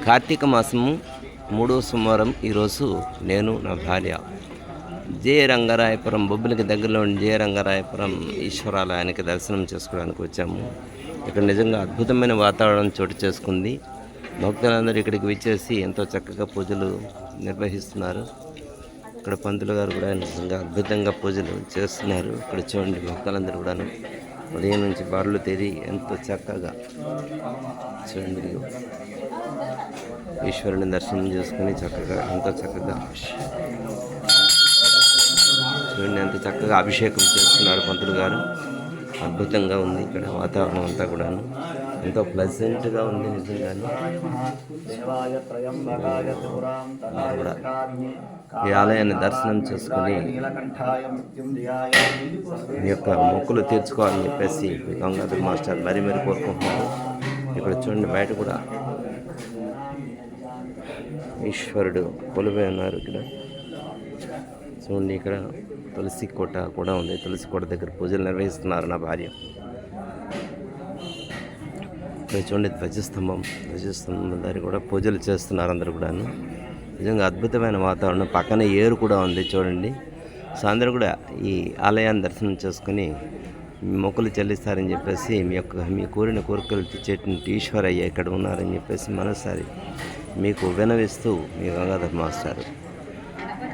కార్తీక మాసము 3వ సోమవారం ఈరోజు నేను నా భార్య జే రంగరాయపురం బొబ్బిలికి దగ్గరలో ఉన్న జే రంగరాయపురం ఈశ్వరాలయానికి దర్శనం చేసుకోవడానికి వచ్చాము. ఇక్కడ నిజంగా అద్భుతమైన వాతావరణం చోటు చేసుకుంది. భక్తులందరూ ఇక్కడికి విచ్చేసి ఎంతో చక్కగా పూజలు నిర్వహిస్తున్నారు. ఇక్కడ పంతులు గారు కూడా నిజంగా అద్భుతంగా పూజలు చేస్తున్నారు. ఇక్కడ చూడండి, భక్తులందరూ కూడా ఉదయం నుంచి బారులు తేరి ఎంతో చక్కగా చూడండి, ఈశ్వరుని దర్శనం చేసుకుని చక్కగా ఎంతో చక్కగా చూడండి, ఎంత చక్కగా అభిషేకం చేస్తున్నారు పంతులు గారు. అద్భుతంగా ఉంది ఇక్కడ వాతావరణం అంతా కూడాను, ఎంతో ప్లెజెంట్గా ఉంది నిజంగానే. కూడా ఈ ఆలయాన్ని దర్శనం చేసుకుని మీ యొక్క మొక్కులు తీర్చుకోవాలని చెప్పేసి గంగాధర్ మాస్టర్ మరీ కోరుకుంటున్నారు. ఇక్కడ చూడండి, బయట కూడా ఈశ్వరుడు కొలువై ఉన్నారు. ఇక్కడ చూడండి, ఇక్కడ తులసి కోట కూడా ఉంది. తులసి కోట దగ్గర పూజలు నిర్వహిస్తున్నారు నా భార్య. ఇక్కడ చూడండి, ధ్వజస్తంభం దగ్గర కూడా పూజలు చేస్తున్నారు అందరూ కూడాను. నిజంగా అద్భుతమైన వాతావరణం. పక్కన ఏరు కూడా ఉంది చూడండి. సో అందరూ కూడా ఈ ఆలయాన్ని దర్శనం చేసుకుని మొక్కులు చెల్లిస్తారని చెప్పేసి మీ కోరిన కోరికలు తెచ్చేటువంటి ఈశ్వరయ్య ఇక్కడ ఉన్నారని చెప్పేసి మనసారి మీకు వినవిస్తూ మీ గంగాధర్ మాస్టారు.